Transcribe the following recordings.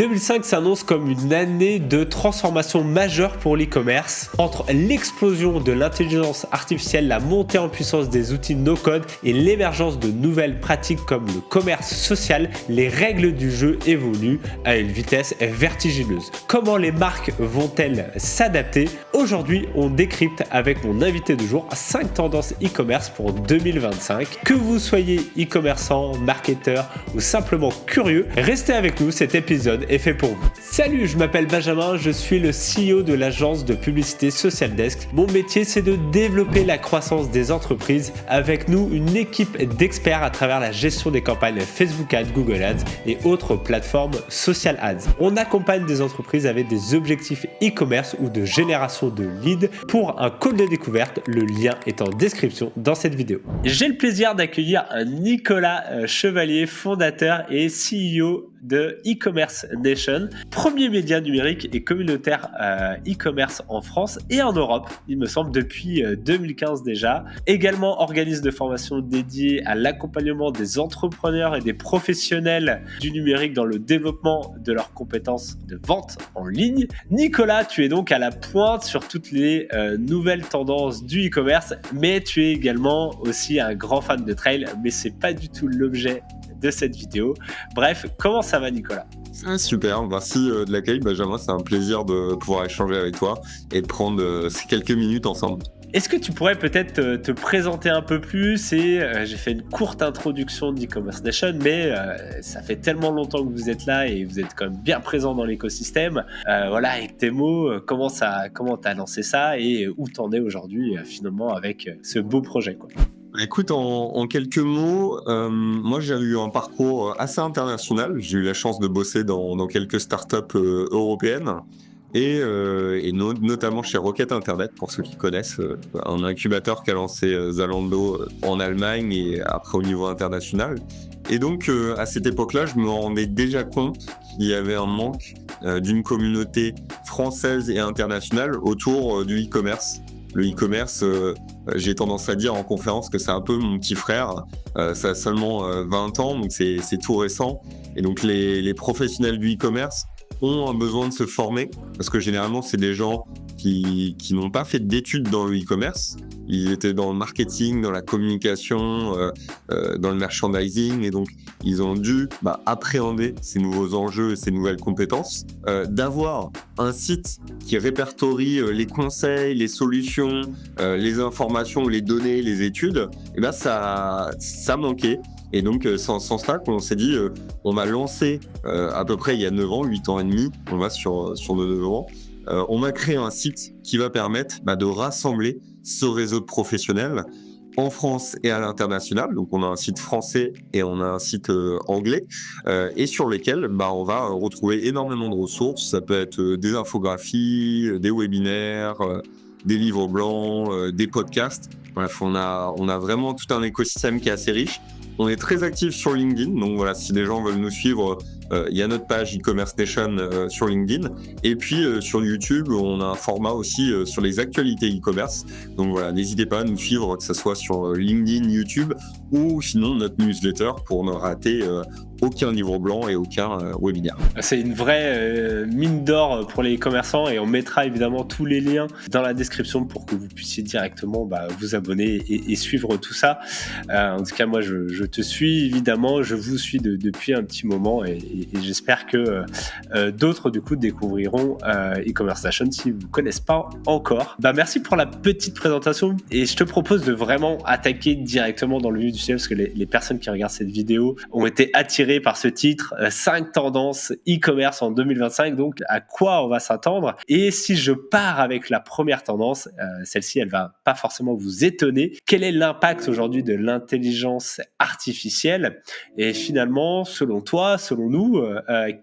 2005 s'annonce comme une année de transformation majeure pour l'e-commerce. Entre l'explosion de l'intelligence artificielle, la montée en puissance des outils no-code et l'émergence de nouvelles pratiques comme le commerce social, les règles du jeu évoluent à une vitesse vertigineuse. Comment les marques vont-elles s'adapter? Aujourd'hui, on décrypte avec mon invité du jour 5 tendances e-commerce pour 2025. Que vous soyez e-commerçant, marketeur ou simplement curieux, restez avec nous, cet épisode est fait pour vous. Salut, je m'appelle Benjamin, je suis le CEO de l'agence de publicité Social Desk. Mon métier, c'est de développer la croissance des entreprises. Avec nous, une équipe d'experts à travers la gestion des campagnes Facebook Ads, Google Ads et autres plateformes social ads. On accompagne des entreprises avec des objectifs e-commerce ou de génération de leads. Pour un call de découverte, le lien est en description dans cette vidéo. J'ai le plaisir d'accueillir Nicolas Chevalier, fondateur et CEO de e-commerce Nation, premier média numérique et communautaire e-commerce en France et en Europe, il me semble, depuis 2015 déjà. Également organisme de formation dédié à l'accompagnement des entrepreneurs et des professionnels du numérique dans le développement de leurs compétences de vente en ligne. Nicolas, tu es donc à la pointe sur toutes les nouvelles tendances du e-commerce, mais tu es également aussi un grand fan de trail, mais c'est pas du tout l'objet de cette vidéo. Bref, comment ça va, Nicolas? Super, merci de l'accueil, Benjamin. C'est un plaisir de pouvoir échanger avec toi et de prendre ces quelques minutes ensemble. Est-ce que tu pourrais peut-être te présenter un peu plus et j'ai fait une courte introduction d'e-commerce Nation, mais ça fait tellement longtemps que vous êtes là et vous êtes quand même bien présent dans l'écosystème. Voilà, avec tes mots, comment t'as lancé ça et où t'en es aujourd'hui finalement avec ce beau projet, quoi. Écoute, en quelques mots, moi j'ai eu un parcours assez international. J'ai eu la chance de bosser dans quelques startups européennes et notamment chez Rocket Internet, pour ceux qui connaissent, un incubateur qu'a lancé Zalando en Allemagne et après au niveau international. Et donc à cette époque-là, je me rendais déjà compte qu'il y avait un manque d'une communauté française et internationale autour du e-commerce. Le e-commerce, j'ai tendance à dire en conférence que c'est un peu mon petit frère. Ça a seulement 20 ans, donc c'est tout récent. Et donc les professionnels du e-commerce ont un besoin de se former, parce que généralement, c'est des gens qui n'ont pas fait d'études dans le e-commerce. Ils étaient dans le marketing, dans la communication, dans le merchandising, et donc ils ont dû appréhender ces nouveaux enjeux et ces nouvelles compétences. D'avoir un site qui répertorie les conseils, les solutions, les informations, les données, les études, et ça manquait. Et donc, c'est en ce sens-là qu'on s'est dit, on va lancer à peu près il y a 9 ans, 8 ans et demi, on va sur nos 9 ans, on va créer un site qui va permettre de rassembler ce réseau de professionnels en France et à l'international. Donc, on a un site français et on a un site anglais, et sur lesquels on va retrouver énormément de ressources. Ça peut être des infographies, des webinaires, des livres blancs, des podcasts. Bref, on a vraiment tout un écosystème qui est assez riche. On est très actifs sur LinkedIn, donc voilà, si des gens veulent nous suivre, il y a notre page e-commerce Nation sur LinkedIn. Et puis sur YouTube, on a un format aussi sur les actualités e-commerce. Donc voilà, n'hésitez pas à nous suivre, que ce soit sur LinkedIn, YouTube ou sinon notre newsletter pour ne rater aucun livre blanc et aucun webinaire. C'est une vraie mine d'or pour les commerçants et on mettra évidemment tous les liens dans la description pour que vous puissiez directement vous abonner et suivre tout ça. En tout cas, moi, je te suis évidemment, je vous suis depuis un petit moment et j'espère que d'autres du coup découvriront e-commerce Nation si vous ne connaissez pas encore. Merci pour la petite présentation et je te propose de vraiment attaquer directement dans le vif du sujet parce que les personnes qui regardent cette vidéo ont été attirées par ce titre, 5 tendances e-commerce en 2025, donc à quoi on va s'attendre. Et si je pars avec la première tendance, celle-ci elle va pas forcément vous étonner. Quel est l'impact aujourd'hui de l'intelligence artificielle et finalement, selon toi, selon nous,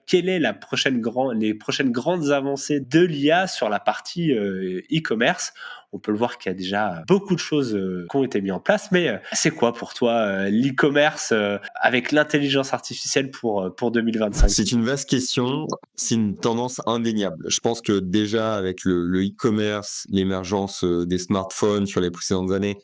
quelle est les prochaines grandes avancées de l'IA sur la partie e-commerce? On peut le voir qu'il y a déjà beaucoup de choses qui ont été mises en place, mais c'est quoi pour toi l'e-commerce avec l'intelligence artificielle pour 2025? C'est une vaste question, c'est une tendance indéniable. Je pense que déjà avec le e-commerce, l'émergence des smartphones sur les précédentes années,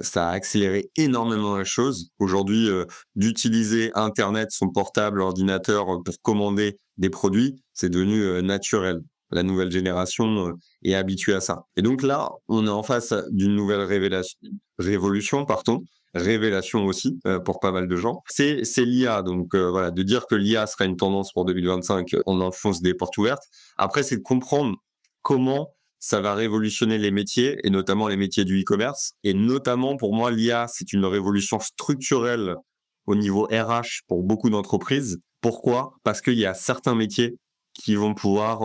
Ça a accéléré énormément les choses. Aujourd'hui, d'utiliser internet, son portable, ordinateur, pour commander des produits, c'est devenu, naturel. La nouvelle génération, est habituée à ça et donc là, on est en face d'une nouvelle révolution, pardon, révélation aussi, pour pas mal de gens. C'est l'IA donc voilà, de dire que l'IA sera une tendance pour 2025, on enfonce des portes ouvertes. Après, c'est de comprendre comment ça va révolutionner les métiers et notamment les métiers du e-commerce et notamment pour moi, l'IA, c'est une révolution structurelle au niveau RH pour beaucoup d'entreprises. Pourquoi? Parce qu'il y a certains métiers qui vont pouvoir,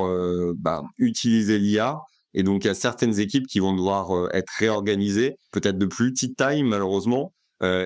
utiliser l'IA et donc il y a certaines équipes qui vont devoir, être réorganisées, peut-être de plus petite taille malheureusement,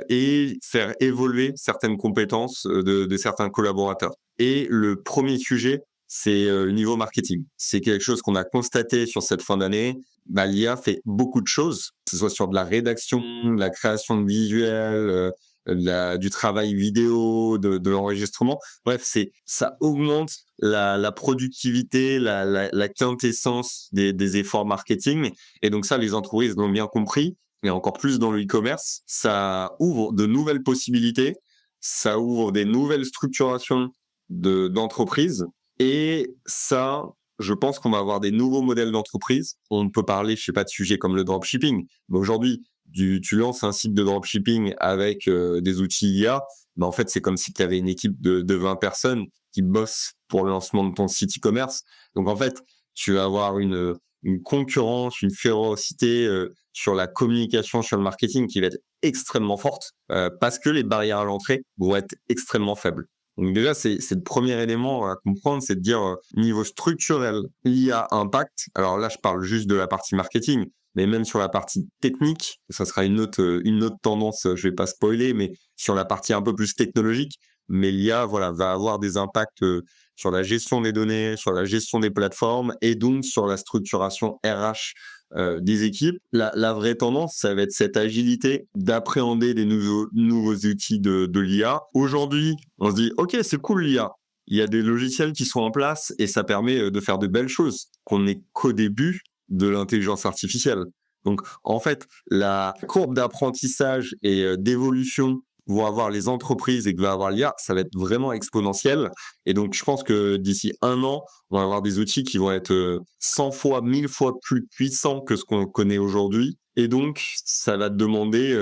et faire évoluer certaines compétences, de certains collaborateurs. Et le premier sujet, c'est, le niveau marketing. C'est quelque chose qu'on a constaté sur cette fin d'année. L'IA fait beaucoup de choses, que ce soit sur de la rédaction, de la création de visuels, du travail vidéo, de l'enregistrement. Bref, ça augmente la productivité, la quintessence des efforts marketing et donc ça, les entreprises l'ont bien compris et encore plus dans le e-commerce. Ça ouvre de nouvelles possibilités, ça ouvre des nouvelles structurations d'entreprises et ça, je pense qu'on va avoir des nouveaux modèles d'entreprise. On peut parler, je sais pas, de sujets comme le dropshipping, mais aujourd'hui, tu lances un site de dropshipping avec des outils IA, en fait, c'est comme si tu avais une équipe de 20 personnes qui bossent pour le lancement de ton site e-commerce. Donc, en fait, tu vas avoir une concurrence, une férocité sur la communication, sur le marketing qui va être extrêmement forte parce que les barrières à l'entrée vont être extrêmement faibles. Donc déjà, c'est le premier élément à comprendre, c'est de dire niveau structurel, l'IA impact. Alors là, je parle juste de la partie marketing, mais même sur la partie technique, ça sera une autre tendance, je vais pas spoiler, mais sur la partie un peu plus technologique, mais l'IA, voilà, va avoir des impacts sur la gestion des données, sur la gestion des plateformes et donc sur la structuration RH des équipes. La vraie tendance, ça va être cette agilité d'appréhender des nouveaux outils de l'IA. Aujourd'hui, on se dit, OK, c'est cool l'IA. Il y a des logiciels qui sont en place et ça permet de faire de belles choses, qu'on n'est qu'au début de l'intelligence artificielle. Donc, en fait, la courbe d'apprentissage et d'évolution vont avoir les entreprises et que va avoir l'IA, ça va être vraiment exponentiel. Et donc, je pense que d'ici 1 an, on va avoir des outils qui vont être 100 fois, 1000 fois plus puissants que ce qu'on connaît aujourd'hui. Et donc, ça va demander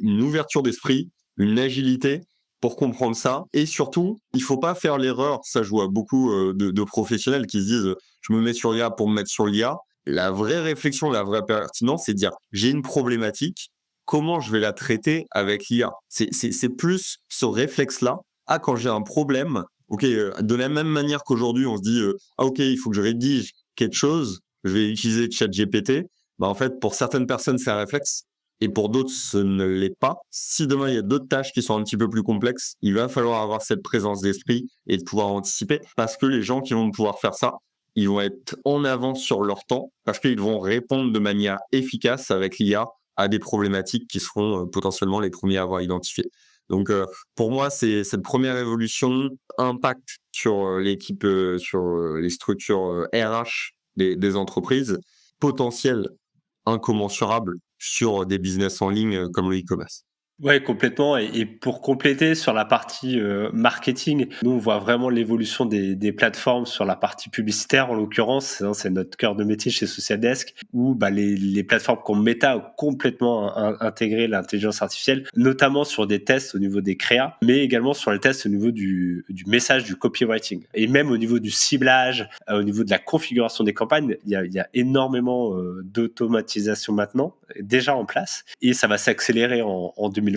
une ouverture d'esprit, une agilité pour comprendre ça. Et surtout, il faut pas faire l'erreur. Ça, je vois beaucoup de professionnels qui se disent je me mets sur l'IA pour me mettre sur l'IA. La vraie réflexion, la vraie pertinence, c'est de dire j'ai une problématique, comment je vais la traiter avec l'IA? C'est plus ce réflexe-là. Ah, quand j'ai un problème, OK, de la même manière qu'aujourd'hui, on se dit, «Ah OK, il faut que je rédige quelque chose, je vais utiliser ChatGPT». En fait, pour certaines personnes, c'est un réflexe et pour d'autres, ce ne l'est pas. Si demain, il y a d'autres tâches qui sont un petit peu plus complexes, il va falloir avoir cette présence d'esprit et de pouvoir anticiper parce que les gens qui vont pouvoir faire ça, ils vont être en avance sur leur temps parce qu'ils vont répondre de manière efficace avec l'IA à des problématiques qui seront potentiellement les premiers à avoir identifiées. Donc, pour moi, c'est cette première évolution impact sur l'équipe, sur les structures RH des entreprises, potentiel incommensurable sur des business en ligne comme le e-commerce. Ouais, complètement. Et pour compléter sur la partie marketing, nous, on voit vraiment l'évolution des plateformes sur la partie publicitaire, en l'occurrence. C'est notre cœur de métier chez Socialdesk, où les plateformes comme Meta ont complètement intégré l'intelligence artificielle, notamment sur des tests au niveau des créas, mais également sur les tests au niveau du message, du copywriting. Et même au niveau du ciblage, au niveau de la configuration des campagnes, il y a énormément d'automatisation maintenant, déjà en place. Et ça va s'accélérer en 2025.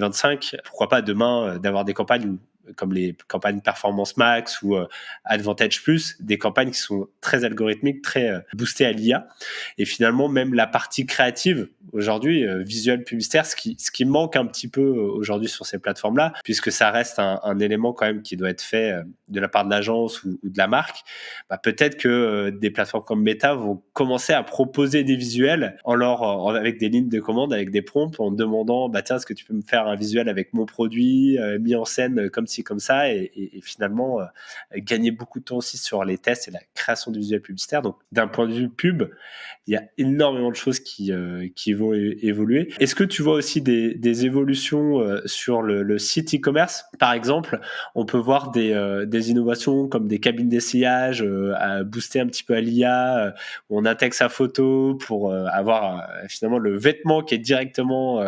Pourquoi pas demain d'avoir des campagnes comme les campagnes Performance Max ou Advantage Plus, des campagnes qui sont très algorithmiques, très boostées à l'IA. Et finalement, même la partie créative, aujourd'hui, visuel publicitaire, ce qui manque un petit peu aujourd'hui sur ces plateformes-là, puisque ça reste un élément quand même qui doit être fait de la part de l'agence ou de la marque, peut-être que des plateformes comme Meta vont commencer à proposer des visuels avec des lignes de commande, avec des prompts, en demandant, tiens, est-ce que tu peux me faire un visuel avec mon produit mis en scène comme outils comme ça et finalement gagner beaucoup de temps aussi sur les tests et la création du visuel publicitaire. Donc, d'un point de vue pub, il y a énormément de choses qui vont évoluer. Est-ce que tu vois aussi des évolutions sur le site e-commerce? Par exemple, on peut voir des innovations comme des cabines d'essayage à booster un petit peu à l'IA, où on intègre sa photo pour avoir finalement le vêtement qui est directement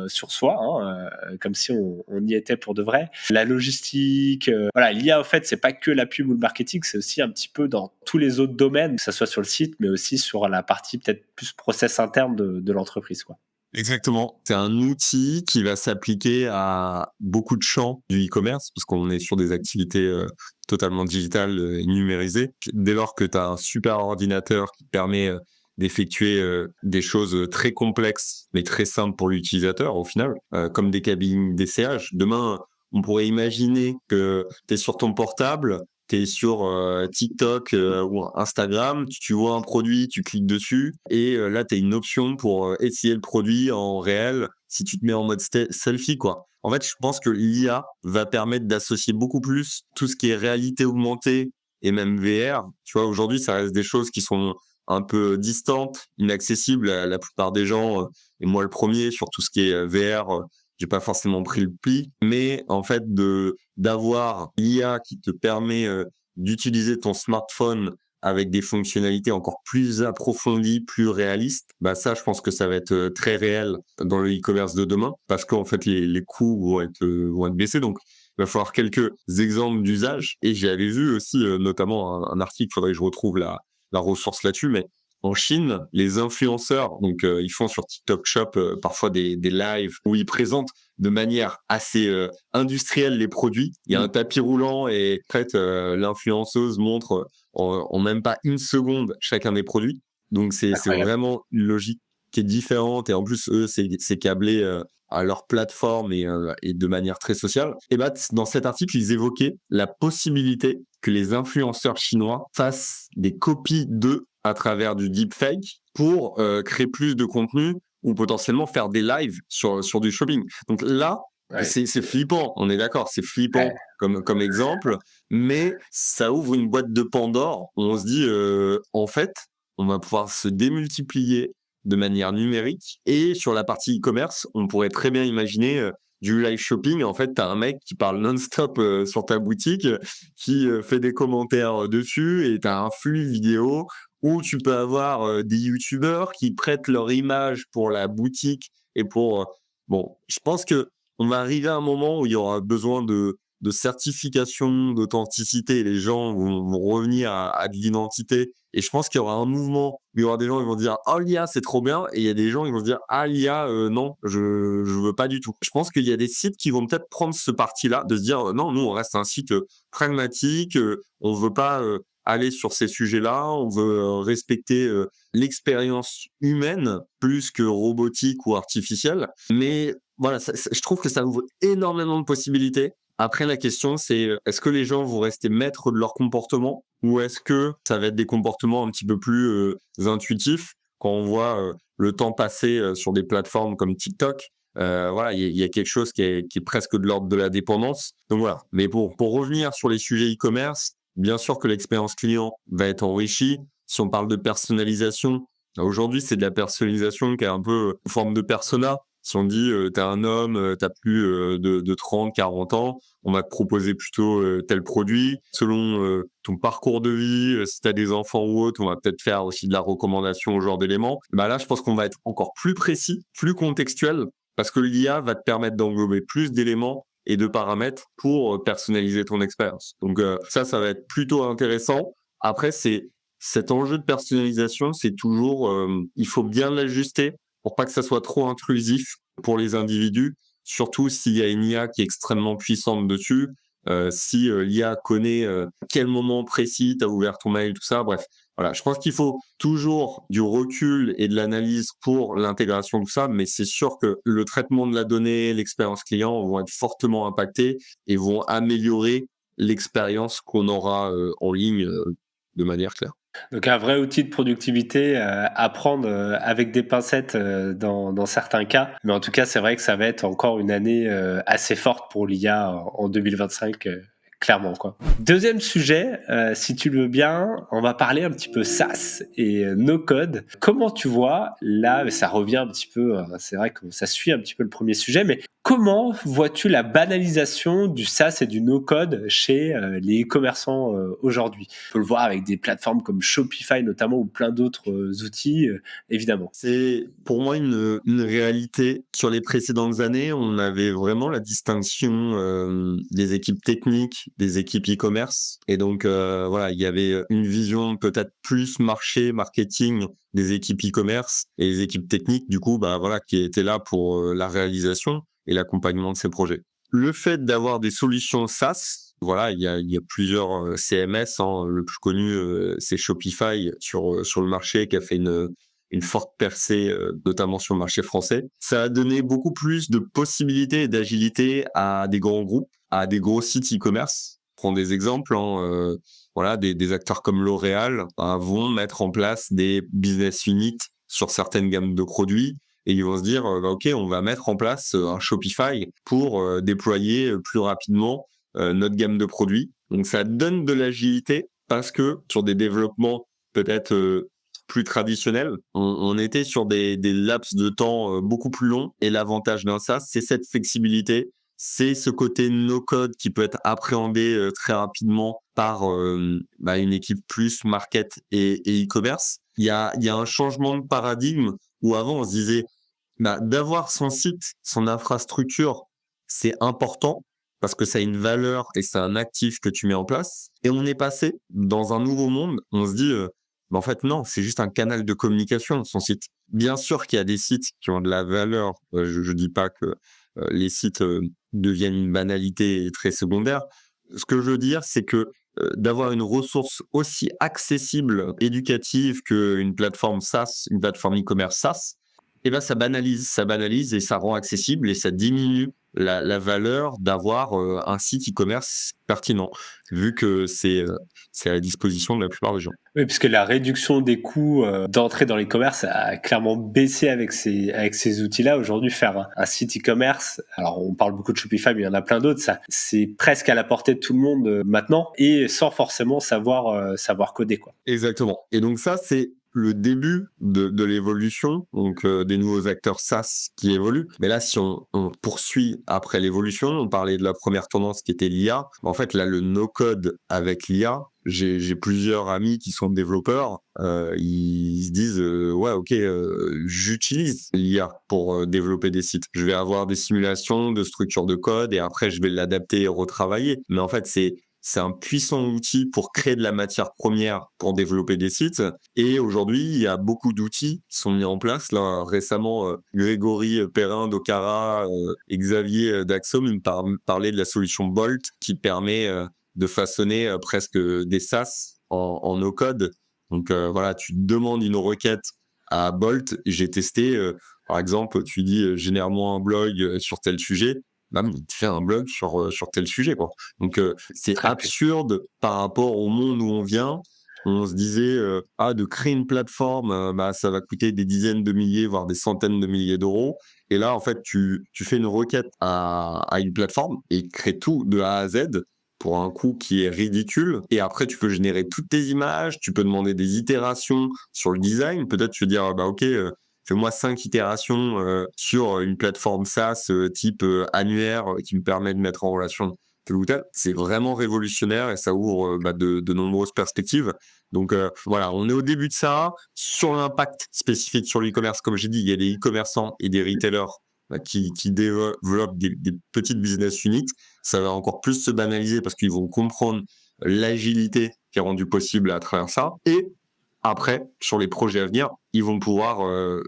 sur soi, hein, comme si on y était pour de vrai. La logistique, voilà, l'IA en fait, c'est pas que la pub ou le marketing, c'est aussi un petit peu dans tous les autres domaines, que ça soit sur le site, mais aussi sur la partie peut-être plus process interne de l'entreprise, quoi. Exactement. C'est un outil qui va s'appliquer à beaucoup de champs du e-commerce, parce qu'on est sur des activités totalement digitales et numérisées. Dès lors que tu as un super ordinateur qui te permet d'effectuer des choses très complexes, mais très simples pour l'utilisateur, au final, comme des cabines d'essayage. Demain, on pourrait imaginer que tu es sur ton portable, tu es sur TikTok ou Instagram, tu vois un produit, tu cliques dessus et là, tu as une option pour essayer le produit en réel si tu te mets en mode selfie, quoi. En fait, je pense que l'IA va permettre d'associer beaucoup plus tout ce qui est réalité augmentée et même VR. Tu vois, aujourd'hui, ça reste des choses qui sont un peu distantes, inaccessibles à la plupart des gens, et moi le premier, sur tout ce qui est VR, j'ai pas forcément pris le pli, mais en fait d'avoir l'IA qui te permet d'utiliser ton smartphone avec des fonctionnalités encore plus approfondies, plus réalistes, bah ça, je pense que ça va être très réel dans le e-commerce de demain, parce qu'en fait, les coûts vont être baissés. Donc, il va falloir quelques exemples d'usage. Et j'avais vu aussi, notamment, un article, il faudrait que je retrouve la ressource là-dessus, mais en Chine, les influenceurs, donc ils font sur TikTok Shop parfois des lives où ils présentent de manière assez industrielle les produits. Il y a un tapis roulant et en fait, l'influenceuse montre en même pas une seconde chacun des produits. Donc c'est Incroyable. vraiment une logique qui est différente et en plus eux c'est câblé à leur plateforme et de manière très sociale. Et bah dans cet article ils évoquaient la possibilité que les influenceurs chinois fassent des copies d'eux à travers du deepfake pour créer plus de contenu ou potentiellement faire des lives sur du shopping. Donc là, Ouais. c'est flippant, on est d'accord, c'est flippant Ouais. comme exemple, mais ça ouvre une boîte de Pandore où on se dit, en fait, on va pouvoir se démultiplier de manière numérique et sur la partie e-commerce, on pourrait très bien imaginer du live shopping. En fait, tu as un mec qui parle non-stop sur ta boutique, qui fait des commentaires dessus et tu as un flux vidéo où tu peux avoir des youtubeurs qui prêtent leur image pour la boutique et pour bon, je pense que on va arriver à un moment où il y aura besoin de certification, d'authenticité. Les gens vont revenir à de l'identité. Et je pense qu'il y aura un mouvement où il y aura des gens qui vont dire «Oh l'IA, c'est trop bien» et il y a des gens qui vont se dire «Ah l'IA, non, je veux pas du tout». Je pense qu'il y a des sites qui vont peut-être prendre ce parti-là, de se dire «Non, nous on reste un site pragmatique, on veut pas aller sur ces sujets-là, on veut respecter l'expérience humaine plus que robotique ou artificielle». Mais voilà, je trouve que ça ouvre énormément de possibilités. Après, la question, c'est est-ce que les gens vont rester maîtres de leur comportement ou est-ce que ça va être des comportements un petit peu plus intuitifs quand on voit le temps passé sur des plateformes comme TikTok. Voilà, il y a quelque chose qui est presque de l'ordre de la dépendance. Donc voilà. Mais pour revenir sur les sujets e-commerce, bien sûr que l'expérience client va être enrichie. Si on parle de personnalisation, aujourd'hui, c'est de la personnalisation qui est un peu une forme de persona. Si on dit, tu es un homme, tu as plus de 30-40 ans, on va te proposer plutôt tel produit. Selon ton parcours de vie, si tu as des enfants ou autre, on va peut-être faire aussi de la recommandation au genre d'éléments. Bah là, je pense qu'on va être encore plus précis, plus contextuel, parce que l'IA va te permettre d'englober plus d'éléments et de paramètres pour personnaliser ton expérience. Donc ça va être plutôt intéressant. Après, c'est cet enjeu de personnalisation, c'est toujours, il faut bien l'ajuster pour pas que ça soit trop intrusif pour les individus, surtout s'il y a une IA qui est extrêmement puissante dessus, si l'IA connaît quel moment précis tu as ouvert ton mail, tout ça, bref. Voilà, je pense qu'il faut toujours du recul et de l'analyse pour l'intégration de tout ça, mais c'est sûr que le traitement de la donnée, l'expérience client vont être fortement impactés et vont améliorer l'expérience qu'on aura en ligne de manière claire. Donc un vrai outil de productivité, à prendre, avec des pincettes, dans certains cas. Mais en tout cas, c'est vrai que ça va être encore une année, assez forte pour l'IA en 2025, clairement, quoi. Deuxième sujet, si tu le veux bien, on va parler un petit peu SaaS et no code. Comment tu vois là, ça revient un petit peu, c'est vrai que ça suit un petit peu le premier sujet, mais comment vois-tu la banalisation du SaaS et du no code chez, les e-commerçants, aujourd'hui? On peut le voir avec des plateformes comme Shopify notamment ou plein d'autres, outils, évidemment. C'est pour moi une réalité. Sur les précédentes années, on avait vraiment la distinction des équipes techniques, des équipes e-commerce. Et donc, voilà, il y avait une vision peut-être plus marché, marketing des équipes e-commerce et les équipes techniques, du coup, bah, voilà, qui étaient là pour la réalisation et l'accompagnement de ces projets. Le fait d'avoir des solutions SaaS, voilà, il y a plusieurs CMS, hein. Le plus connu, c'est Shopify sur le marché, qui a fait une forte percée, notamment sur le marché français. Ça a donné beaucoup plus de possibilités et d'agilité à des grands groupes, à des gros sites e-commerce. Prends des exemples, hein, voilà, des acteurs comme L'Oréal, bah, vont mettre en place des business units sur certaines gammes de produits et ils vont se dire, bah, OK, on va mettre en place, un Shopify pour, déployer, plus rapidement, notre gamme de produits. Donc ça donne de l'agilité parce que sur des développements peut-être, plus traditionnel, on était sur des laps de temps beaucoup plus longs. Et l'avantage d'un SaaS, c'est cette flexibilité, c'est ce côté no-code qui peut être appréhendé très rapidement par bah, une équipe plus market et e-commerce. Il y a un changement de paradigme où avant on se disait bah, d'avoir son site, son infrastructure, c'est important parce que ça a une valeur et c'est un actif que tu mets en place. Et on est passé dans un nouveau monde. On se dit, bah, en fait, non, c'est juste un canal de communication, son site. Bien sûr qu'il y a des sites qui ont de la valeur. Je dis pas que les sites deviennent une banalité et très secondaire. Ce que je veux dire, c'est que d'avoir une ressource aussi accessible, éducative qu'une plateforme SaaS, une plateforme e-commerce SaaS, et ben ça banalise et ça rend accessible et ça diminue la valeur d'avoir, un site e-commerce pertinent, vu que c'est à la disposition de la plupart des gens. Oui, puisque la réduction des coûts, d'entrée dans l'e-commerce a clairement baissé avec ces outils-là. Aujourd'hui, faire un site e-commerce, alors on parle beaucoup de Shopify, mais il y en a plein d'autres, ça c'est presque à la portée de tout le monde, maintenant et sans forcément savoir coder, quoi. Exactement. Et donc ça, c'est le début de l'évolution, donc des nouveaux acteurs SaaS qui évoluent. Mais là, si on poursuit après l'évolution, on parlait de la première tendance qui était l'IA. En fait, là, le no-code avec l'IA, j'ai plusieurs amis qui sont développeurs. Ils se disent, ouais, ok, j'utilise l'IA pour développer des sites. Je vais avoir des simulations de structure de code et après, je vais l'adapter et retravailler. Mais en fait, c'est un puissant outil pour créer de la matière première pour développer des sites. Et aujourd'hui, il y a beaucoup d'outils qui sont mis en place. Là, récemment, Grégory Perrin d'Okara et Xavier d'Axom parlaient de la solution Bolt qui permet de façonner presque des SaaS en no-code. Donc voilà, tu demandes une requête à Bolt. J'ai testé, par exemple, tu dis génère-moi un blog sur tel sujet. Bam, il te fait un blog sur tel sujet, quoi. Donc, c'est Très clair. absurde par rapport au monde où on vient. On se disait, ah, de créer une plateforme, bah, ça va coûter des dizaines de milliers, voire des centaines de milliers d'euros. Et là, en fait, tu fais une requête à une plateforme et il crée tout de A à Z pour un coût qui est ridicule. Et après, tu peux générer toutes tes images, tu peux demander des itérations sur le design. Peut-être tu veux dire, bah, OK, fais-moi 5 itérations sur une plateforme SaaS type annuaire qui me permet de mettre en relation tel ou tel. C'est vraiment révolutionnaire et ça ouvre bah, de nombreuses perspectives. Donc voilà, on est au début de ça. Sur l'impact spécifique sur l'e-commerce, comme j'ai dit, il y a des e-commerçants et des retailers bah, qui développent des petites business units. Ça va encore plus se banaliser parce qu'ils vont comprendre l'agilité qui est rendue possible à travers ça. Et après, sur les projets à venir, ils vont pouvoir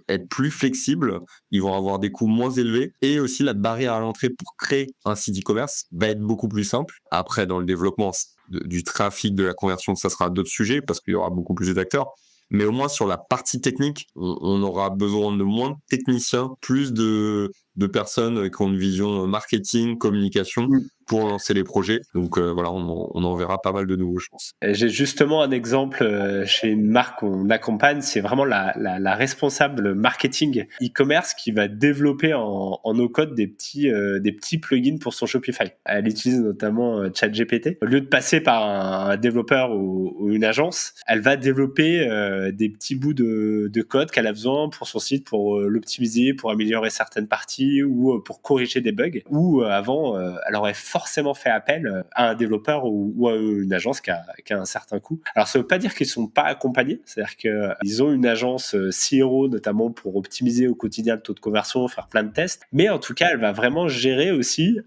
être plus flexibles, ils vont avoir des coûts moins élevés et aussi la barrière à l'entrée pour créer un site e-commerce va être beaucoup plus simple. Après, dans le développement du trafic, de la conversion, ça sera d'autres sujets parce qu'il y aura beaucoup plus d'acteurs. Mais au moins sur la partie technique, on aura besoin de moins de techniciens, plus de de personnes qui ont une vision marketing, communication pour lancer les projets. Donc voilà, on en verra pas mal de nouveaux, je pense. J'ai justement un exemple chez une marque qu'on accompagne, c'est vraiment la responsable marketing e-commerce qui va développer en no-code des petits plugins pour son Shopify. Elle utilise notamment ChatGPT. Au lieu de passer par un développeur ou une agence, elle va développer des petits bouts de code qu'elle a besoin pour son site, pour l'optimiser, pour améliorer certaines parties ou pour corriger des bugs. Ou avant, elle aurait forcément fait appel à un développeur ou à une agence qui a un certain coût. Alors ça veut pas dire qu'ils sont pas accompagnés, c'est-à-dire qu'ils ont une agence CRO notamment pour optimiser au quotidien le taux de conversion, faire plein de tests, mais en tout cas elle va vraiment gérer aussi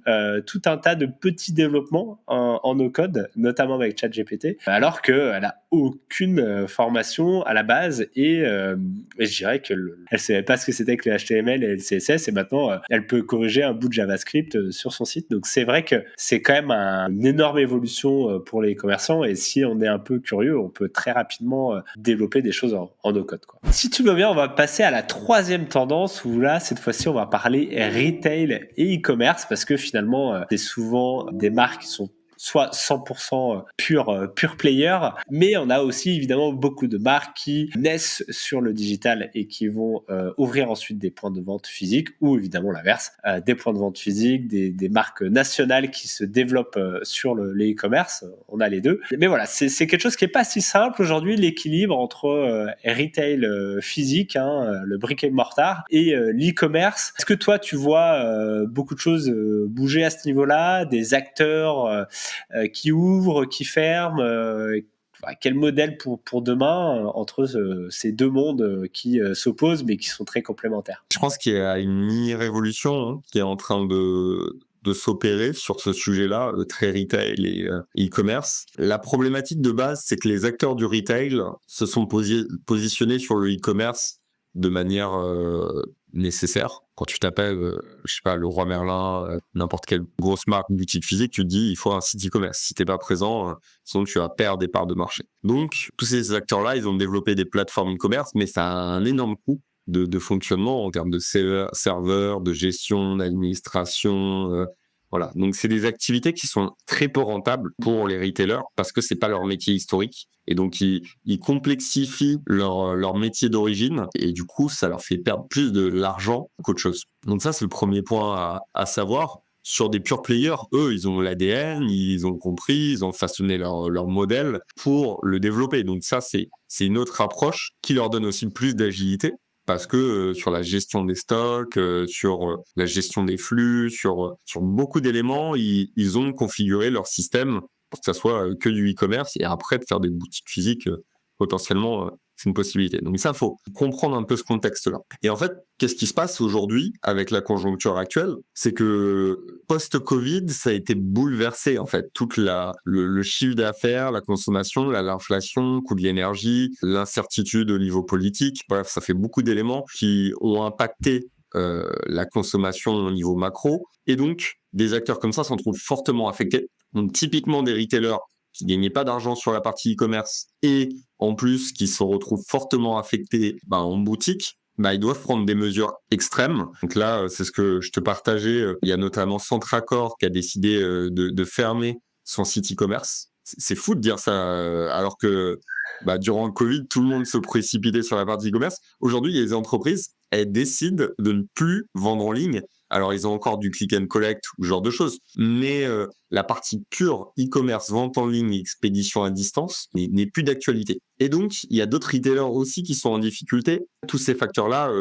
tout un tas de petits développements en no-code, notamment avec ChatGPT, alors qu'elle a aucune formation à la base et je dirais que elle savait pas ce que c'était que le HTML et le CSS et maintenant elle peut corriger un bout de JavaScript sur son site. Donc c'est vrai que c'est quand même une énorme évolution pour les commerçants et si on est un peu curieux, on peut très rapidement développer des choses en no-code, quoi. Si tu veux bien, on va passer à la troisième tendance où là, cette fois-ci, on va parler retail et e-commerce parce que finalement, c'est souvent des marques qui sont soit 100% pure player, mais on a aussi évidemment beaucoup de marques qui naissent sur le digital et qui vont ouvrir ensuite des points de vente physiques ou évidemment l'inverse, des points de vente physiques, des marques nationales qui se développent sur les e-commerce, on a les deux. Mais voilà, c'est quelque chose qui est pas si simple aujourd'hui, l'équilibre entre retail physique, le brick and mortar et l'e-commerce. Est-ce que toi tu vois beaucoup de choses bouger à ce niveau-là, des acteurs qui ouvre, qui ferme, quel modèle pour demain entre ces deux mondes qui s'opposent mais qui sont très complémentaires? Je pense qu'il y a une mini-révolution qui est en train de s'opérer sur ce sujet-là, très retail et e-commerce. La problématique de base, c'est que les acteurs du retail se sont positionnés sur le e-commerce de manière nécessaire. Quand tu t'appelles, je sais pas, Leroy Merlin, n'importe quelle grosse marque, boutique physique, tu te dis il faut un site e-commerce. Si t'es pas présent, sinon tu vas perdre des parts de marché. Donc tous ces acteurs-là, ils ont développé des plateformes e-commerce, mais ça a un énorme coût de fonctionnement en termes de serveurs, de gestion, d'administration. Voilà. Donc, c'est des activités qui sont très peu rentables pour les retailers parce que c'est pas leur métier historique. Et donc, ils complexifient leur métier d'origine et du coup, ça leur fait perdre plus de l'argent qu'autre chose. Donc ça, c'est le premier point à savoir. Sur des pure players, eux, ils ont l'ADN, ils ont compris, ils ont façonné leur modèle pour le développer. Donc ça, c'est une autre approche qui leur donne aussi plus d'agilité parce que sur la gestion des stocks, sur la gestion des flux, sur beaucoup d'éléments, ils ont configuré leur système pour que ça soit que du e-commerce et après de faire des boutiques physiques potentiellement c'est une possibilité. Donc ça, faut comprendre un peu ce contexte-là. Et en fait, qu'est-ce qui se passe aujourd'hui avec la conjoncture actuelle? C'est que post-Covid, ça a été bouleversé en fait. Tout le chiffre d'affaires, la consommation, l'inflation, le coût de l'énergie, l'incertitude au niveau politique. Bref, ça fait beaucoup d'éléments qui ont impacté la consommation au niveau macro. Et donc, des acteurs comme ça s'en trouvent fortement affectés. Donc typiquement des retailers qui gagnaient pas d'argent sur la partie e-commerce et en plus qui se retrouvent fortement affectés en boutique, ils doivent prendre des mesures extrêmes. Donc là, c'est ce que je te partageais. Il y a notamment Centracor qui a décidé de fermer son site e-commerce. C'est fou de dire ça, alors que durant le Covid, tout le monde se précipitait sur la partie e-commerce. Aujourd'hui, il y a des entreprises, elles décident de ne plus vendre en ligne. Alors, ils ont encore du click and collect ou ce genre de choses, mais la partie pure e-commerce, vente en ligne, expédition à distance n'est plus d'actualité. Et donc, il y a d'autres retailers aussi qui sont en difficulté. Tous ces facteurs-là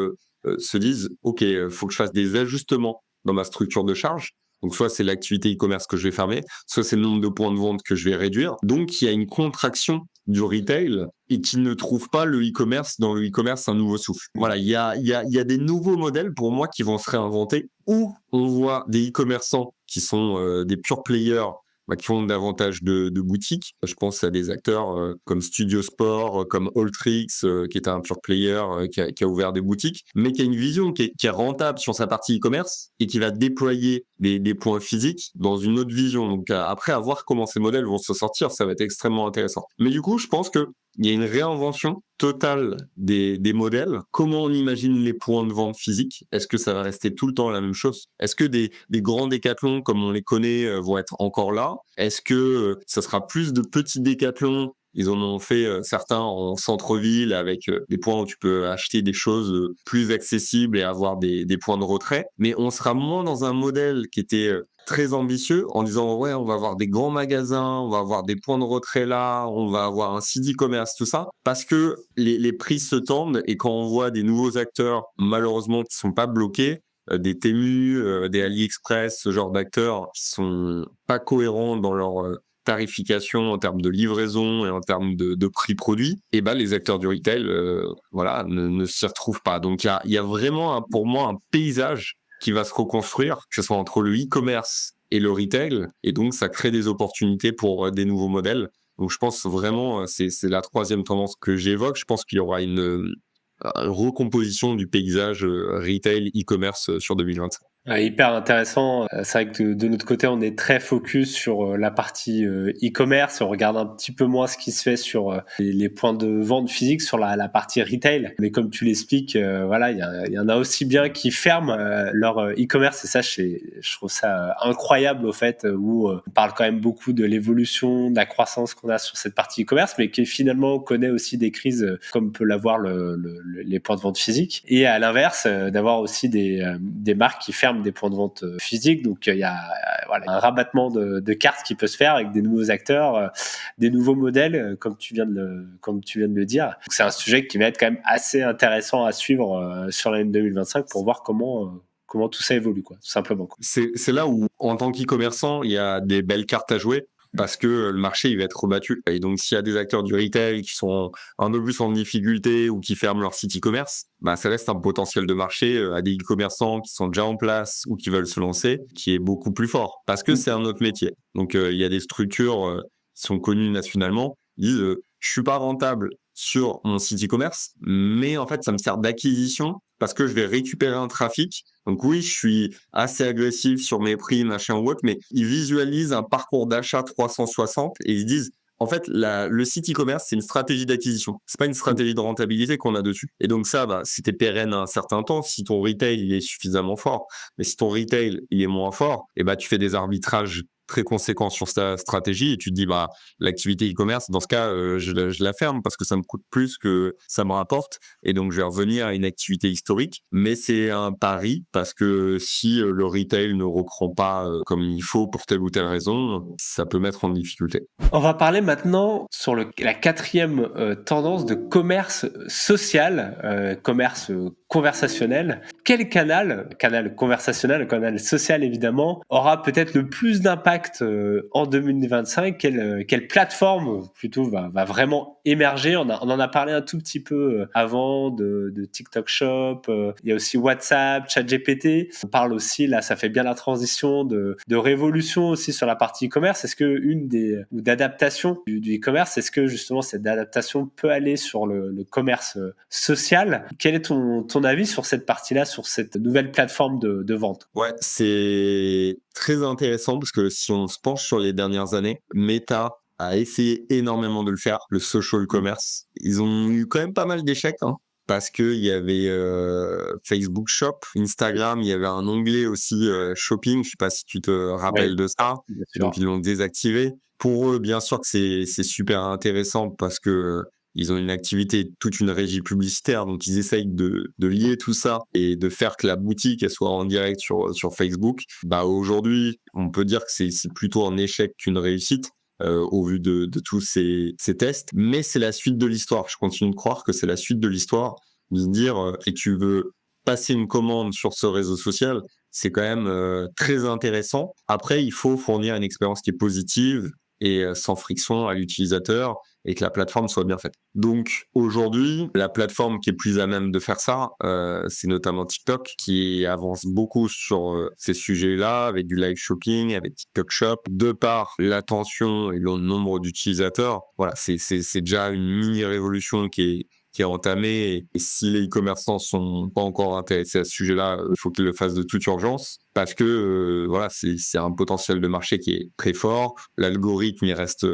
se disent, OK, faut que je fasse des ajustements dans ma structure de charge. Donc, soit c'est l'activité e-commerce que je vais fermer, soit c'est le nombre de points de vente que je vais réduire. Donc, il y a une contraction du retail et qui ne trouve pas le e-commerce dans le e-commerce un nouveau souffle. Voilà, il y a des nouveaux modèles pour moi qui vont se réinventer où on voit des e-commerçants qui sont des pure players qui ont davantage de boutiques. Je pense à des acteurs comme Studio Sport, comme Alltrix, qui est un pure player qui a ouvert des boutiques, mais qui a une vision qui est rentable sur sa partie e-commerce et qui va déployer des points physiques dans une autre vision. Donc après, à voir comment ces modèles vont se sortir, ça va être extrêmement intéressant. Mais du coup, je pense que il y a une réinvention totale des modèles. Comment on imagine les points de vente physiques? Est-ce que ça va rester tout le temps la même chose? Est-ce que des grands décathlons comme on les connaît vont être encore là? Est-ce que ça sera plus de petits décathlons? Ils en ont fait certains en centre-ville avec des points où tu peux acheter des choses plus accessibles et avoir des points de retrait. Mais on sera moins dans un modèle qui était très ambitieux en disant ouais, on va avoir des grands magasins, on va avoir des points de retrait là, on va avoir un site e-commerce, tout ça, parce que les prix se tendent et quand on voit des nouveaux acteurs, malheureusement, qui sont pas bloqués, des Temu, des AliExpress, ce genre d'acteurs qui sont pas cohérents dans leur tarification en termes de livraison et en termes de prix produit, et ben les acteurs du retail, voilà, ne s'y retrouvent pas. Donc il y a vraiment pour moi un paysage qui va se reconstruire, que ce soit entre le e-commerce et le retail, et donc ça crée des opportunités pour des nouveaux modèles. Donc je pense vraiment, c'est la troisième tendance que j'évoque. Je pense qu'il y aura une recomposition du paysage retail e-commerce sur 2025. Hyper intéressant. C'est vrai que de notre côté, on est très focus sur la partie e-commerce. On regarde un petit peu moins ce qui se fait sur les points de vente physiques, sur la partie retail. Mais comme tu l'expliques, voilà, il y en a aussi bien qui ferment leur e-commerce. Et ça, je trouve ça incroyable au fait, où on parle quand même beaucoup de l'évolution, de la croissance qu'on a sur cette partie e-commerce, mais qui finalement connaît aussi des crises comme peut l'avoir les points de vente physiques. Et à l'inverse, d'avoir aussi des marques qui ferment des points de vente physiques. Donc, il y a voilà, un rabattement de cartes qui peut se faire avec des nouveaux acteurs, des nouveaux modèles, comme tu viens de le dire. Donc, c'est un sujet qui va être quand même assez intéressant à suivre sur l'année 2025 pour voir comment tout ça évolue, quoi, tout simplement, quoi. C'est là où, en tant qu'e-commerçant, il y a des belles cartes à jouer parce que le marché, il va être rebattu. Et donc, s'il y a des acteurs du retail qui sont un peu plus en difficulté ou qui ferment leur site e-commerce, bah, ça laisse un potentiel de marché à des e-commerçants qui sont déjà en place ou qui veulent se lancer, qui est beaucoup plus fort parce que c'est un autre métier. Donc, il y a des structures qui sont connues nationalement, ils disent je suis pas rentable sur mon site e-commerce, mais en fait, ça me sert d'acquisition parce que je vais récupérer un trafic. Donc oui, je suis assez agressif sur mes prix, machin ou autre, mais ils visualisent un parcours d'achat 360 et ils disent, en fait, le site e-commerce, c'est une stratégie d'acquisition. C'est pas une stratégie de rentabilité qu'on a dessus. Et donc ça, bah, c'était pérenne un certain temps si ton retail il est suffisamment fort. Mais si ton retail il est moins fort, et bah, tu fais des arbitrages très conséquents sur ta stratégie et tu te dis, bah, l'activité e-commerce, dans ce cas, je la ferme parce que ça me coûte plus que ça me rapporte. Et donc, je vais revenir à une activité historique. Mais c'est un pari parce que si le retail ne reprend pas comme il faut pour telle ou telle raison, ça peut mettre en difficulté. On va parler maintenant sur la quatrième tendance de commerce social, commerce conversationnel. Quel canal conversationnel, canal social évidemment, aura peut-être le plus d'impact en 2025? Quelle plateforme plutôt va vraiment émerger? On en a parlé un tout petit peu avant de TikTok Shop. Il y a aussi WhatsApp, ChatGPT. On parle aussi, là, ça fait bien la transition de révolution aussi sur la partie e-commerce. Est-ce que ou d'adaptation du e-commerce, est-ce que justement cette adaptation peut aller sur le commerce social? Quel est ton avis sur cette partie-là, sur cette nouvelle plateforme de vente? Ouais, c'est très intéressant parce que si on se penche sur les dernières années, Meta a essayé énormément de le faire, le social commerce. Ils ont eu quand même pas mal d'échecs, hein, parce qu'il y avait Facebook Shop, Instagram, il y avait un onglet aussi shopping, je sais pas si tu te Oui, rappelles de ça, bien sûr. donc ils l'ont désactivé. Pour eux, bien sûr que c'est super intéressant parce que ils ont une activité, toute une régie publicitaire, donc ils essayent de lier tout ça et de faire que la boutique elle soit en direct sur Facebook. Bah aujourd'hui, on peut dire que c'est plutôt un échec qu'une réussite. Au vu de tous ces tests, mais c'est la suite de l'histoire. Je continue de croire que c'est la suite de l'histoire, de se dire et tu veux passer une commande sur ce réseau social, c'est quand même très intéressant. Après, il faut fournir une expérience qui est positive et sans friction à l'utilisateur et que la plateforme soit bien faite. Donc aujourd'hui, la plateforme qui est plus à même de faire ça, c'est notamment TikTok qui avance beaucoup sur ces sujets-là avec du live shopping, avec TikTok Shop. De par l'attention et le nombre d'utilisateurs, voilà, c'est déjà une mini révolution qui est entamé. Et si les e-commerçants sont pas encore intéressés à ce sujet-là, il faut qu'ils le fassent de toute urgence parce que voilà, c'est un potentiel de marché qui est très fort. L'algorithme, il reste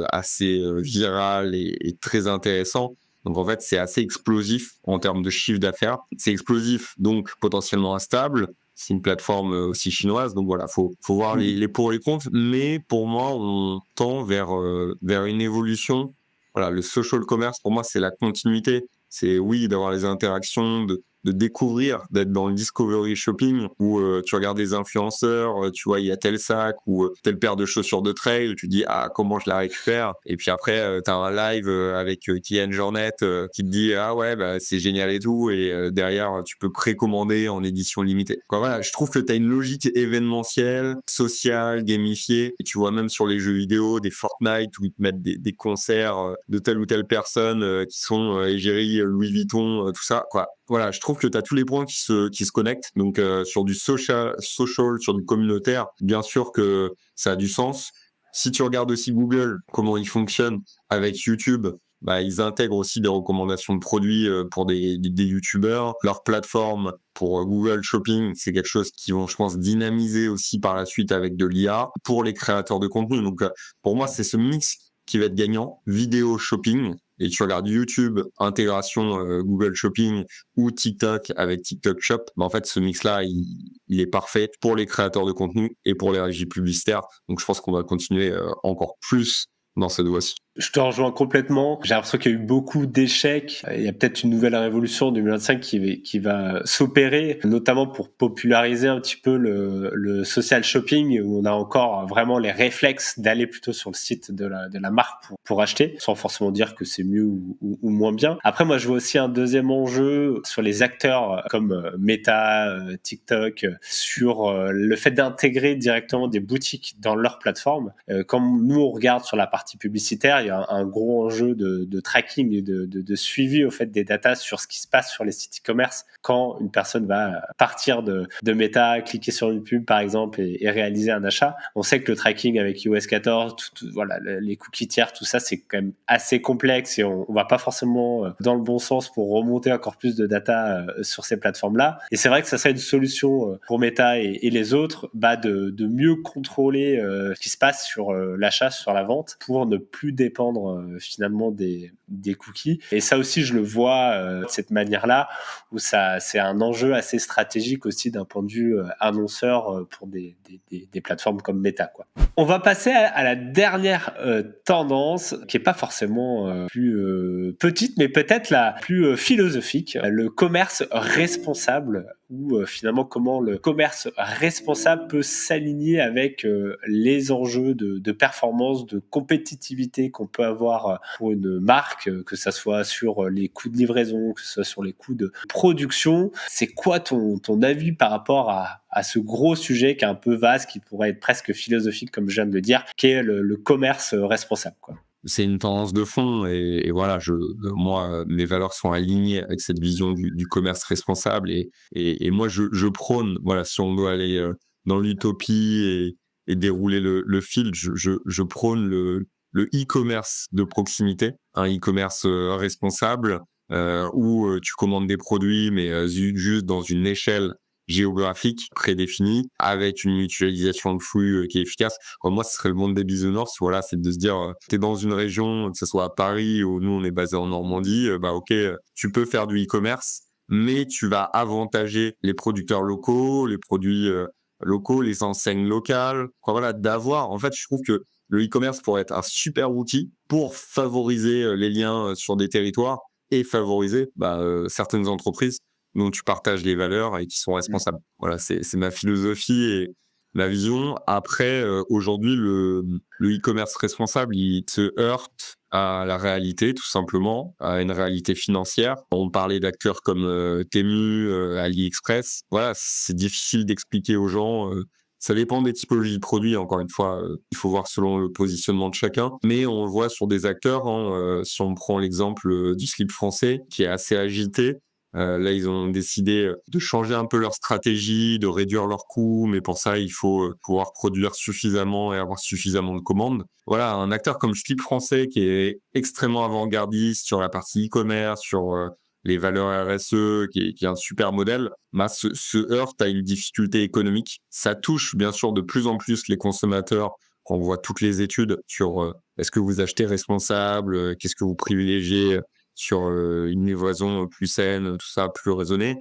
assez viral et très intéressant. Donc en fait, c'est assez explosif en termes de chiffre d'affaires. C'est explosif, donc potentiellement instable. C'est une plateforme aussi chinoise, donc voilà, faut voir les pour et les contre. Mais pour moi, on tend vers une évolution. Voilà, le social commerce, pour moi, c'est la continuité. C'est oui, d'avoir les interactions, de découvrir, d'être dans le discovery shopping où tu regardes des influenceurs, tu vois, il y a tel sac ou telle paire de chaussures de trail, tu dis ah comment je la récupère. Et puis après, tu as un live avec Kylian Jornet qui te dit ah ouais bah c'est génial et tout. Et derrière, tu peux précommander en édition limitée. Quoi, voilà, je trouve que tu as une logique événementielle, sociale, gamifiée. Et tu vois même sur les jeux vidéo des Fortnite où ils te mettent des concerts de telle ou telle personne qui sont égérie Louis Vuitton, tout ça. Quoi. Voilà, je trouve que tu as tous les points qui se connectent. Donc, sur du social, sur du communautaire, bien sûr que ça a du sens. Si tu regardes aussi Google, comment ils fonctionnent avec YouTube, bah, ils intègrent aussi des recommandations de produits pour des youtubeurs. Leur plateforme pour Google Shopping, c'est quelque chose qu'ils vont, je pense, dynamiser aussi par la suite avec de l'IA pour les créateurs de contenu. Donc, pour moi, c'est ce mix qui va être gagnant. Vidéo shopping, et tu regardes YouTube, intégration Google Shopping ou TikTok avec TikTok Shop, bah en fait, ce mix-là, il est parfait pour les créateurs de contenu et pour les régies publicitaires. Donc, je pense qu'on va continuer encore plus dans cette voie-ci. Je te rejoins complètement. J'ai l'impression qu'il y a eu beaucoup d'échecs. Il y a peut-être une nouvelle révolution en 2025 qui va s'opérer, notamment pour populariser un petit peu le social shopping, où on a encore vraiment les réflexes d'aller plutôt sur le site de la marque pour acheter, sans forcément dire que c'est mieux ou moins bien. Après, moi, je vois aussi un deuxième enjeu sur les acteurs comme Meta, TikTok, sur le fait d'intégrer directement des boutiques dans leur plateforme. Comme nous, on regarde sur la partie publicitaire, il y a un gros enjeu de tracking et de suivi au fait des datas sur ce qui se passe sur les sites e-commerce quand une personne va partir de Meta, cliquer sur une pub par exemple et réaliser un achat. On sait que le tracking avec iOS 14, voilà, les cookies tiers, tout ça c'est quand même assez complexe et on va pas forcément dans le bon sens pour remonter encore plus de data sur ces plateformes-là. Et c'est vrai que ça serait une solution pour Meta et les autres de mieux contrôler ce qui se passe sur l'achat, sur la vente pour ne plus dépendre finalement des cookies. Et ça aussi, je le vois de cette manière-là, où ça, c'est un enjeu assez stratégique aussi d'un point de vue annonceur pour des plateformes comme Meta, quoi. On va passer à la dernière tendance, qui est pas forcément plus petite, mais peut-être la plus philosophique, le commerce responsable, ou finalement comment le commerce responsable peut s'aligner avec les enjeux de performance, de compétitivité qu'on peut avoir pour une marque, que ça soit sur les coûts de livraison, que ce soit sur les coûts de production. C'est quoi ton avis par rapport à ce gros sujet qui est un peu vaste, qui pourrait être presque philosophique, comme je viens de le dire, qui est le commerce responsable, quoi. C'est une tendance de fond et voilà, moi, mes valeurs sont alignées avec cette vision du commerce responsable et moi, je prône, voilà, si on doit aller dans l'utopie et dérouler le fil, je prône le e-commerce de proximité, un e-commerce responsable où tu commandes des produits, mais juste dans une échelle géographique prédéfinie avec une mutualisation de flux qui est efficace. Moi, ce serait le monde des bisounours. Voilà, c'est de se dire, tu es dans une région, que ce soit à Paris ou nous, on est basé en Normandie, bah ok, tu peux faire du e-commerce, mais tu vas avantager les producteurs locaux, les produits locaux, les enseignes locales. Voilà, d'avoir, en fait, je trouve que le e-commerce pourrait être un super outil pour favoriser les liens sur des territoires et favoriser certaines entreprises dont tu partages les valeurs et qui sont responsables. Voilà, c'est ma philosophie et ma vision. Après, aujourd'hui, le e-commerce responsable, il se heurte à la réalité, tout simplement, à une réalité financière. On parlait d'acteurs comme Temu, AliExpress. Voilà, c'est difficile d'expliquer aux gens. Ça dépend des typologies de produits, encore une fois, il faut voir selon le positionnement de chacun. Mais on le voit sur des acteurs, hein, si on prend l'exemple du slip français, qui est assez agité, Là, ils ont décidé de changer un peu leur stratégie, de réduire leurs coûts, mais pour ça, il faut pouvoir produire suffisamment et avoir suffisamment de commandes. Voilà, un acteur comme Slip Français qui est extrêmement avant-gardiste sur la partie e-commerce, sur les valeurs RSE, qui est un super modèle, bah, se heurte à une difficulté économique. Ça touche bien sûr de plus en plus les consommateurs. On voit toutes les études sur est-ce que vous achetez responsable, qu'est-ce que vous privilégiez sur une livraison plus saine, tout ça, plus raisonné.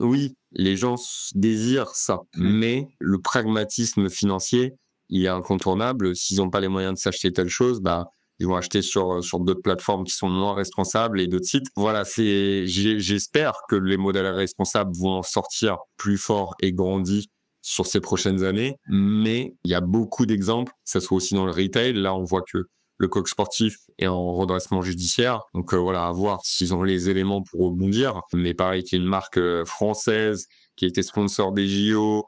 Oui, les gens désirent ça, mais le pragmatisme financier, il est incontournable. S'ils n'ont pas les moyens de s'acheter telle chose, bah, ils vont acheter sur d'autres plateformes qui sont moins responsables et d'autres sites. Voilà, j'espère que les modèles responsables vont en sortir plus forts et grandis sur ces prochaines années, mais il y a beaucoup d'exemples, que ça soit aussi dans le retail. Là, on voit que le coq sportif est en redressement judiciaire. Donc voilà, à voir s'ils ont les éléments pour rebondir. Mais pareil, qu'il y a une marque française qui a été sponsor des JO,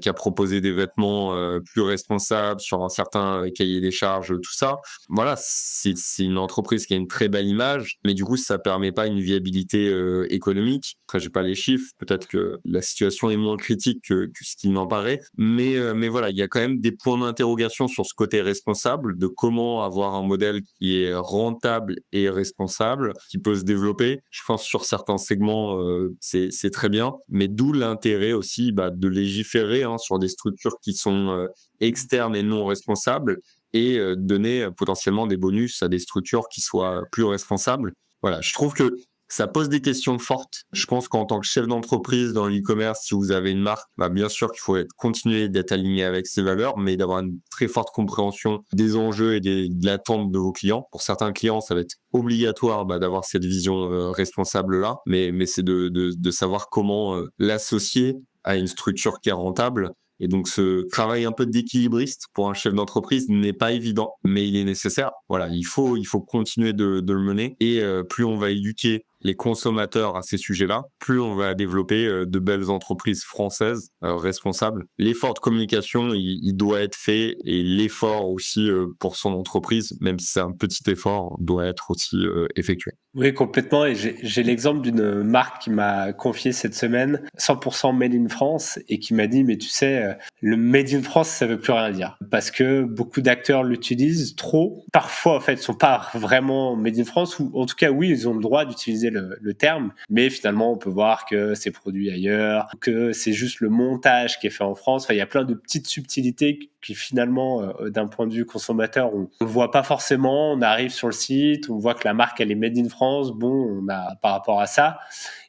qui a proposé des vêtements plus responsables sur un certain cahier des charges, tout ça. Voilà, c'est une entreprise qui a une très belle image, mais du coup, ça permet pas une viabilité économique. Après, j'ai pas les chiffres. Peut-être que la situation est moins critique que ce qu'il n'en paraît. Mais voilà, il y a quand même des points d'interrogation sur ce côté responsable, de comment avoir un modèle qui est rentable et responsable, qui peut se développer. Je pense sur certains segments, c'est très bien, mais d'où l'intérêt aussi de légiférer sur des structures qui sont externes et non responsables et donner potentiellement des bonus à des structures qui soient plus responsables. Voilà, je trouve que ça pose des questions fortes. Je pense qu'en tant que chef d'entreprise dans l'e-commerce, si vous avez une marque, bien sûr qu'il faut continuer d'être aligné avec ses valeurs, mais d'avoir une très forte compréhension des enjeux et de l'attente de vos clients. Pour certains clients, ça va être obligatoire d'avoir cette vision responsable-là, mais c'est de savoir comment l'associer à une structure qui est rentable. Et donc, ce travail un peu d'équilibriste pour un chef d'entreprise n'est pas évident, mais il est nécessaire. Voilà, il faut continuer de le mener. Et plus on va éduquer les consommateurs à ces sujets-là, plus on va développer de belles entreprises françaises responsables. L'effort de communication, il doit être fait, et l'effort aussi pour son entreprise, même si c'est un petit effort, doit être aussi effectué. Oui, complètement. Et j'ai l'exemple d'une marque qui m'a confié cette semaine, 100% Made in France, et qui m'a dit, mais tu sais, le Made in France, ça veut plus rien dire. Parce que beaucoup d'acteurs l'utilisent trop. Parfois, en fait, ils sont pas vraiment Made in France, ou en tout cas, oui, ils ont le droit d'utiliser le terme, mais finalement, on peut voir que c'est produit ailleurs, que c'est juste le montage qui est fait en France. Enfin, il y a plein de petites subtilités qui finalement, d'un point de vue consommateur, on ne voit pas forcément. On arrive sur le site, on voit que la marque, elle est Made in France. Bon, on a par rapport à ça.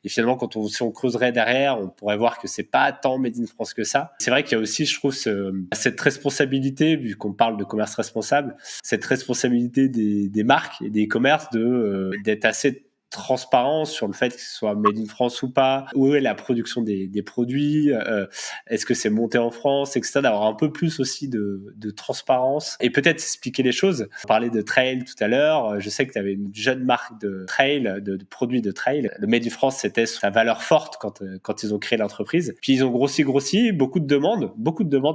Et finalement, si on creuserait derrière, on pourrait voir que c'est pas tant Made in France que ça. C'est vrai qu'il y a aussi, je trouve, cette responsabilité, vu qu'on parle de commerce responsable, cette responsabilité des marques et des e-commerce d'être assez transparent sur le fait que ce soit made in France ou pas, où est la production des produits, est-ce que c'est monté en France, etc. D'avoir un peu plus aussi de transparence et peut-être expliquer les choses. On parlait de trail tout à l'heure, je sais que tu avais une jeune marque de trail, de produits de trail. Le Made in France, c'était sa valeur forte quand ils ont créé l'entreprise. Puis ils ont grossi, beaucoup de demandes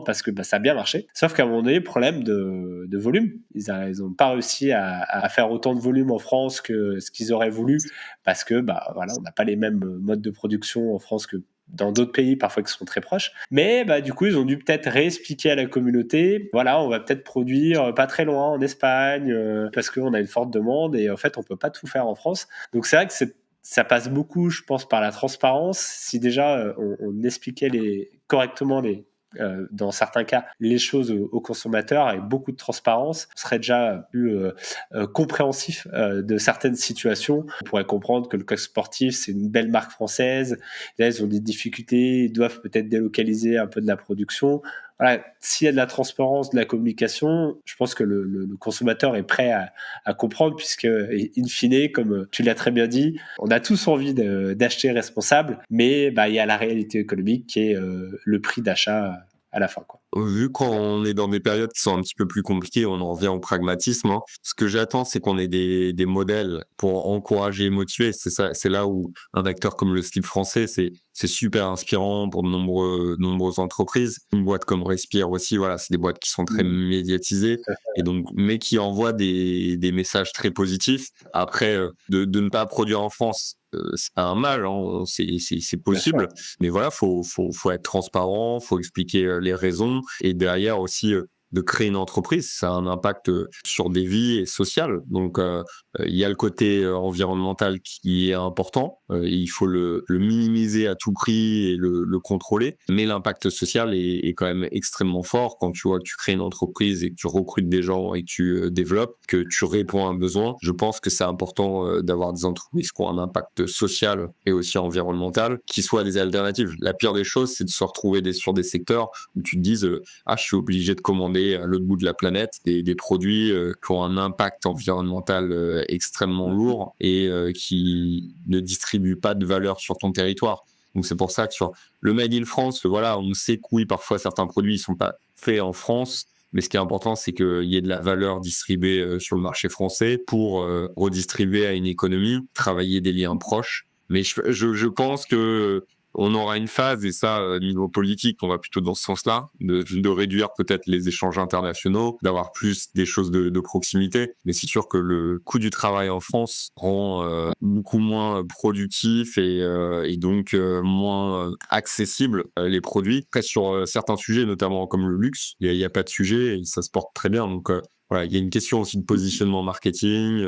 parce que ça a bien marché. Sauf qu'à un moment donné, problème de volume. Ils n'ont pas réussi à faire autant de volume en France que ce qu'ils auraient voulu, parce que voilà, on n'a pas les mêmes modes de production en France que dans d'autres pays parfois qui sont très proches. Mais du coup, ils ont dû peut-être réexpliquer à la communauté, voilà, on va peut-être produire pas très loin en Espagne parce qu'on a une forte demande et en fait, on peut pas tout faire en France. Donc c'est vrai que ça passe beaucoup, je pense, par la transparence. Si déjà on expliquait correctement dans certains cas, les choses aux consommateurs avec beaucoup de transparence, on serait déjà plus compréhensif de certaines situations. On pourrait comprendre que le coq sportif, c'est une belle marque française. Là, ils ont des difficultés, ils doivent peut-être délocaliser un peu de la production. Voilà, s'il y a de la transparence, de la communication, je pense que le consommateur est prêt à comprendre, puisque, in fine, comme tu l'as très bien dit, on a tous envie d'acheter responsable, mais il y a la réalité économique qui est le prix d'achat à la fin, quoi. Vu qu'on est dans des périodes qui sont un petit peu plus compliquées, on en revient au pragmatisme. Ce que j'attends, c'est qu'on ait des modèles pour encourager et motiver. C'est ça, c'est là où un acteur comme le Slip Français, c'est super inspirant pour de nombreuses entreprises. Une boîte comme Respire aussi, voilà, c'est des boîtes qui sont très médiatisées et donc, mais qui envoient des messages très positifs. Après, de ne pas produire en France, c'est pas un mal, hein, c'est possible. Mais voilà, faut être transparent, faut expliquer les raisons et derrière aussi de créer une entreprise, ça a un impact sur des vies et sociales. Donc il y a le côté environnemental qui est important, il faut le minimiser à tout prix et le contrôler, mais l'impact social est quand même extrêmement fort quand tu vois que tu crées une entreprise et que tu recrutes des gens et que tu développes, que tu réponds à un besoin. Je pense que c'est important d'avoir des entreprises qui ont un impact social et aussi environnemental, qui soient des alternatives. La pire des choses, c'est de se retrouver sur des secteurs où tu te dises je suis obligé de commander à l'autre bout de la planète des produits qui ont un impact environnemental extrêmement lourd et qui ne distribuent pas de valeur sur ton territoire. Donc c'est pour ça que sur le Made in France, voilà, on sait que oui, parfois certains produits ne sont pas faits en France, mais ce qui est important, c'est qu'il y ait de la valeur distribuée sur le marché français pour redistribuer à une économie, travailler des liens proches. Mais je pense que on aura une phase, et ça, niveau politique, on va plutôt dans ce sens-là, de réduire peut-être les échanges internationaux, d'avoir plus des choses de proximité. Mais c'est sûr que le coût du travail en France rend beaucoup moins productif et donc moins accessible les produits. Après, sur certains sujets, notamment comme le luxe, il y a pas de sujet et ça se porte très bien. Donc voilà, il y a une question aussi de positionnement marketing,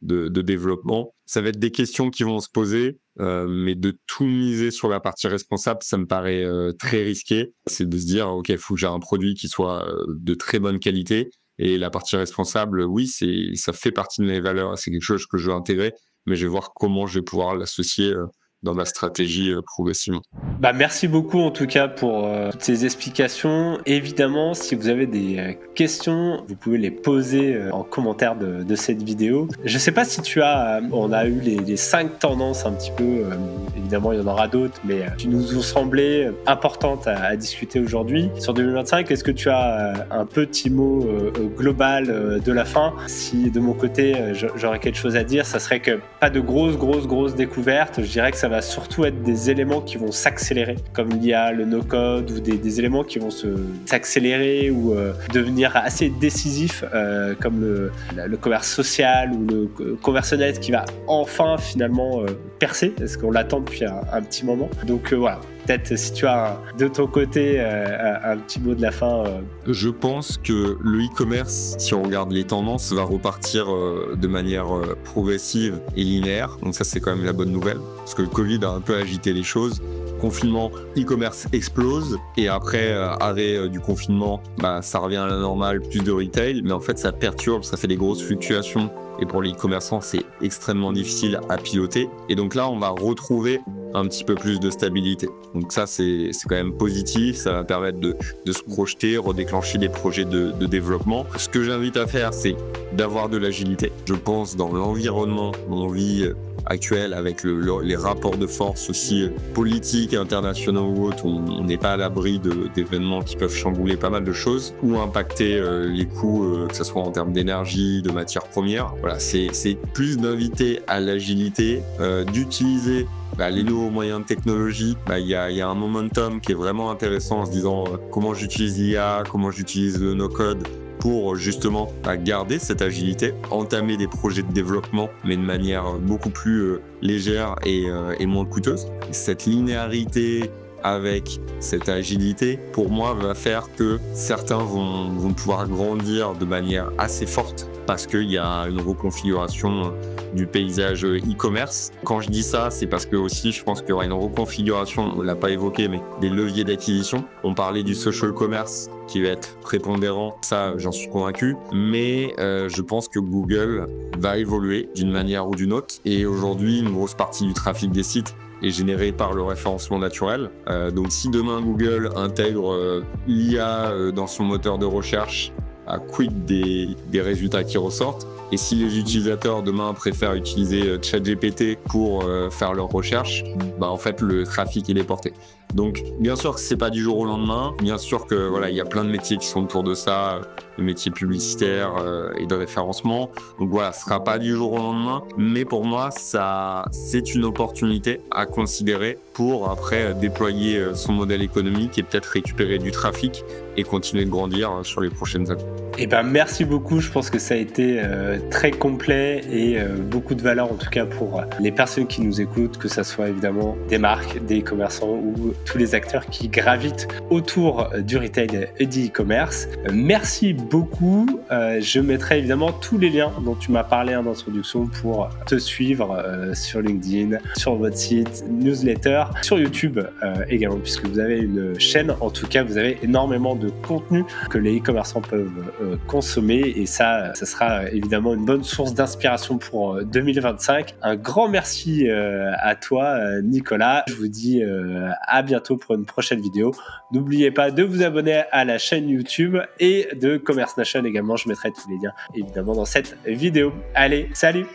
de développement. Ça va être des questions qui vont se poser, mais de tout miser sur la partie responsable, ça me paraît très risqué. C'est de se dire, OK, il faut que j'ai un produit qui soit de très bonne qualité. Et la partie responsable, oui, ça fait partie de mes valeurs. C'est quelque chose que je veux intégrer, mais je vais voir comment je vais pouvoir l'associer dans ma stratégie progressivement. Merci beaucoup en tout cas pour toutes ces explications. Évidemment, si vous avez des questions, vous pouvez les poser en commentaire de cette vidéo. Je ne sais pas si on a eu les 5 tendances un petit peu, évidemment il y en aura d'autres, mais qui nous ont semblé importantes à discuter aujourd'hui. Sur 2025, est-ce que tu as un petit mot global de la fin? Si de mon côté j'aurais quelque chose à dire, ça serait que pas de grosses découvertes. Je dirais que ça va surtout être des éléments qui vont s'accélérer, comme l'IA, le no-code, ou des éléments qui vont s'accélérer ou devenir assez décisifs, comme le commerce social ou le conversionnel qui va enfin finalement percer, parce qu'on l'attend depuis un petit moment. Donc voilà. Peut-être si tu as de ton côté un petit mot de la fin. Je pense que le e-commerce, si on regarde les tendances, va repartir de manière progressive et linéaire. Donc ça, c'est quand même la bonne nouvelle, parce que le Covid a un peu agité les choses. Confinement, e-commerce explose et après arrêt du confinement, ça revient à la normale, plus de retail, mais en fait ça perturbe, ça fait des grosses fluctuations et pour les e-commerçants c'est extrêmement difficile à piloter et donc là on va retrouver un petit peu plus de stabilité. Donc ça c'est quand même positif, ça va permettre de se projeter, redéclencher des projets de développement. Ce que j'invite à faire, c'est d'avoir de l'agilité. Je pense dans l'environnement où on vit actuel, avec les rapports de force aussi politiques, internationaux ou autres, on n'est pas à l'abri d'événements qui peuvent chambouler pas mal de choses ou impacter les coûts, que ce soit en termes d'énergie, de matières premières. Voilà, c'est plus d'inviter à l'agilité, d'utiliser les nouveaux moyens de technologie. Il y a un momentum qui est vraiment intéressant en se disant comment j'utilise l'IA, comment j'utilise le no-code pour justement garder cette agilité, entamer des projets de développement, mais de manière beaucoup plus légère et moins coûteuse. Cette linéarité avec cette agilité, pour moi, va faire que certains vont pouvoir grandir de manière assez forte parce qu'il y a une reconfiguration du paysage e-commerce. Quand je dis ça, c'est parce que aussi, je pense qu'il y aura une reconfiguration, on ne l'a pas évoqué, mais des leviers d'acquisition. On parlait du social commerce qui va être prépondérant, ça j'en suis convaincu, mais je pense que Google va évoluer d'une manière ou d'une autre et aujourd'hui, une grosse partie du trafic des sites est généré par le référencement naturel. Donc si demain Google intègre l'IA dans son moteur de recherche, à quid des résultats qui ressortent. Et si les utilisateurs demain préfèrent utiliser ChatGPT pour faire leurs recherches, en fait le trafic il est porté. Donc bien sûr que c'est pas du jour au lendemain, bien sûr que voilà, il y a plein de métiers qui sont autour de ça, les métiers publicitaires et de référencement. Donc voilà, ce sera pas du jour au lendemain, mais pour moi, c'est une opportunité à considérer pour après déployer son modèle économique et peut-être récupérer du trafic et continuer de grandir sur les prochaines années. Eh ben, merci beaucoup. Je pense que ça a été très complet et beaucoup de valeur en tout cas pour les personnes qui nous écoutent, que ça soit évidemment des marques, des commerçants ou tous les acteurs qui gravitent autour du retail et du e-commerce. Merci beaucoup. Je mettrai évidemment tous les liens dont tu m'as parlé en introduction pour te suivre sur LinkedIn, sur votre site, newsletter, sur YouTube également, puisque vous avez une chaîne. En tout cas, vous avez énormément de contenu que les e-commerçants peuvent consommer, et ça sera évidemment une bonne source d'inspiration pour 2025. Un grand merci à toi Nicolas. Je vous dis à bientôt pour une prochaine vidéo. N'oubliez pas de vous abonner à la chaîne YouTube et de Commerce Nation également. Je mettrai tous les liens évidemment dans cette vidéo. Allez, salut!